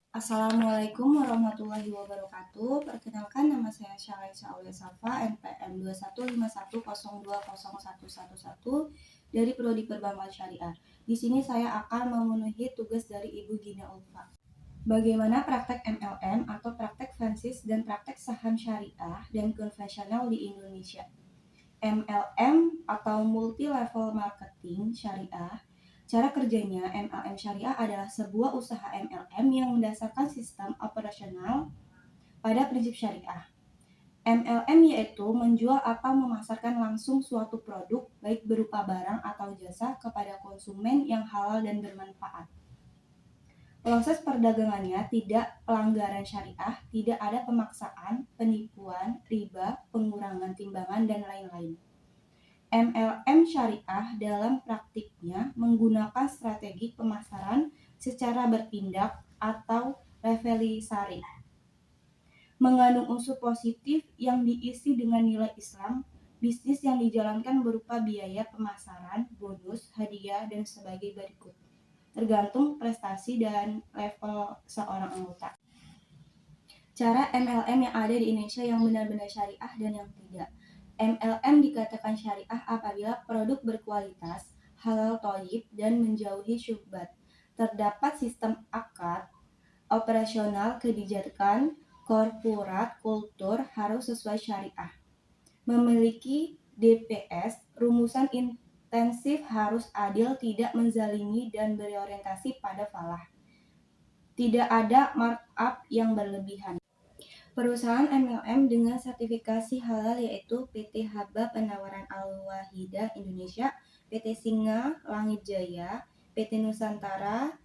Assalamualaikum warahmatullahi wabarakatuh. Perkenalkan, nama saya Syalaisa Aulia Safa, NPM 2151020111 dari Prodi Perbankan Syariah. Di sini saya akan memenuhi tugas dari Ibu Gina Ulfa. Bagaimana praktek MLM atau praktek franchise dan praktek saham syariah dan konvensional di Indonesia? MLM atau Multi Level Marketing Syariah. Cara kerjanya, MLM Syariah adalah sebuah usaha MLM yang mendasarkan sistem operasional pada prinsip syariah. MLM yaitu menjual atau memasarkan langsung suatu produk, baik berupa barang atau jasa, kepada konsumen yang halal dan bermanfaat. Proses perdagangannya tidak pelanggaran syariah, tidak ada pemaksaan, penipuan, riba, pengurangan timbangan, dan lain-lain. MLM syariah dalam praktiknya menggunakan strategi pemasaran secara bertindak atau revelisari, mengandung unsur positif yang diisi dengan nilai Islam. Bisnis yang dijalankan berupa biaya pemasaran, bonus, hadiah, dan sebagai berikut, tergantung prestasi dan level seorang anggota. Cara MLM yang ada di Indonesia yang benar-benar syariah dan yang tidak. MLM dikatakan syariah apabila produk berkualitas, halal thayyib, dan menjauhi syubhat. Terdapat sistem akad, operasional, kebijakan, korporat, kultur harus sesuai syariah. Memiliki DPS, rumusan intensif, harus adil, tidak menzalimi, dan berorientasi pada falah. Tidak ada markup yang berlebihan. Perusahaan MLM dengan sertifikasi halal yaitu PT Haba Penawaran Al-Wahidah Indonesia, PT Singa Langit Jaya, PT Nusantara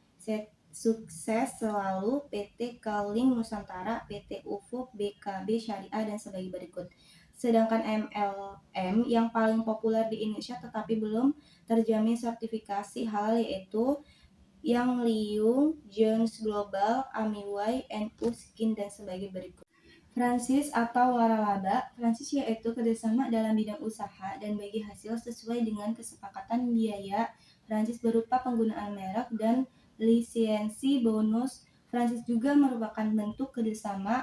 Sukses Selalu, PT Kaling Nusantara, PT Ufuk, BKB Syariah, dan sebagai berikut. Sedangkan MLM yang paling populer di Indonesia tetapi belum terjamin sertifikasi halal yaitu Yang Liung, Jones Global, Amiway, NU Skin, dan sebagai berikut. Franchise atau waralaba. Franchise yaitu kerjasama dalam bidang usaha dan bagi hasil sesuai dengan kesepakatan biaya. Franchise berupa penggunaan merek dan lisensi bonus. Franchise juga merupakan bentuk kerjasama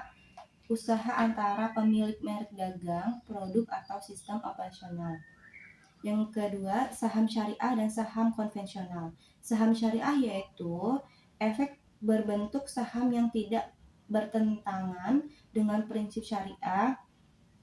usaha antara pemilik merek dagang, produk, atau sistem operasional. Yang kedua, saham syariah dan saham konvensional. Saham syariah yaitu efek berbentuk saham yang tidak bertentangan dengan prinsip syariah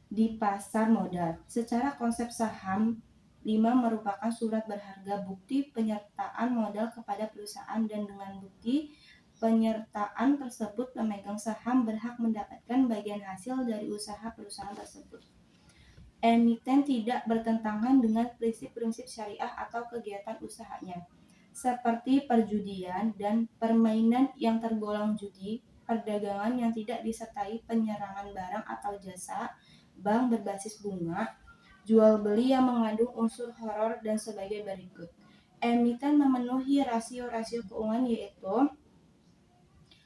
di pasar modal. Secara konsep saham 5 merupakan surat berharga bukti penyertaan modal kepada perusahaan, dan dengan bukti penyertaan tersebut pemegang saham berhak mendapatkan bagian hasil dari usaha perusahaan tersebut. Emiten tidak bertentangan dengan prinsip-prinsip syariah atau kegiatan usahanya, seperti perjudian dan permainan yang tergolong judi, perdagangan yang tidak disertai penyerangan barang atau jasa, bank berbasis bunga, jual beli yang mengandung unsur horor, dan sebagai berikut. Emiten memenuhi rasio-rasio keuangan yaitu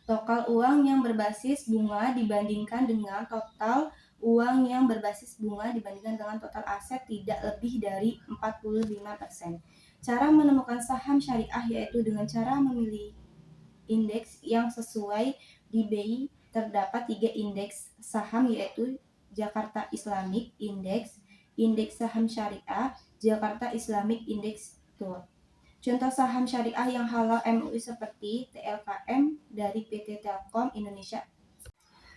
total uang yang berbasis bunga dibandingkan dengan total uang yang berbasis bunga dibandingkan dengan total aset tidak lebih dari 45%. Cara menemukan saham syariah yaitu dengan cara memilih indeks yang sesuai. Di BI terdapat 3 indeks saham yaitu Jakarta Islamic Index, Indeks Saham Syariah, Jakarta Islamic Index. Contoh saham syariah yang halal MUI seperti TLKM dari PT Telkom Indonesia.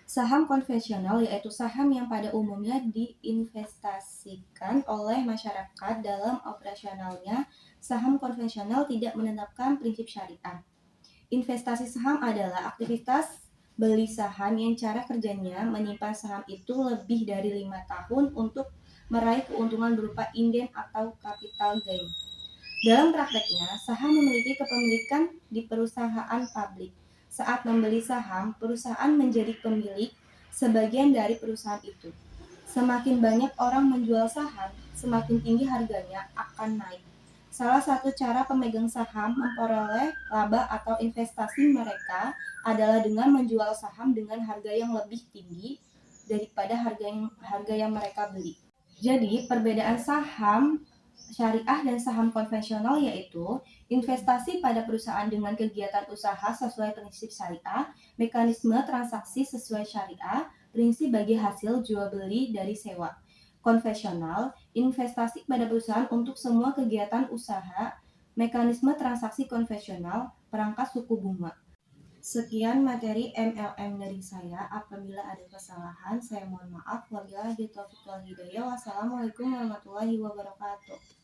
Saham konvensional yaitu saham yang pada umumnya diinvestasikan oleh masyarakat dalam operasionalnya. Saham konvensional tidak menetapkan prinsip syariah. Investasi saham adalah aktivitas beli saham yang cara kerjanya menyimpan saham itu lebih dari 5 tahun untuk meraih keuntungan berupa inden atau capital gain. Dalam prakteknya, saham memiliki kepemilikan di perusahaan publik. Saat membeli saham, perusahaan menjadi pemilik sebagian dari perusahaan itu. Semakin banyak orang menjual saham, semakin tinggi harganya akan naik. Salah satu cara pemegang saham memperoleh laba atau investasi mereka adalah dengan menjual saham dengan harga yang lebih tinggi daripada harga yang mereka beli. Jadi, perbedaan saham syariah dan saham konvensional yaitu investasi pada perusahaan dengan kegiatan usaha sesuai prinsip syariah, mekanisme transaksi sesuai syariah, prinsip bagi hasil jual beli dari sewa. Konvensional, investasi pada perusahaan untuk semua kegiatan usaha, mekanisme transaksi konvensional, perangkat suku bunga. Sekian materi MLM dari saya. Apabila ada kesalahan, saya mohon maaf. Wabillahi taufiq wal hidayah. Wassalamualaikum warahmatullahi wabarakatuh.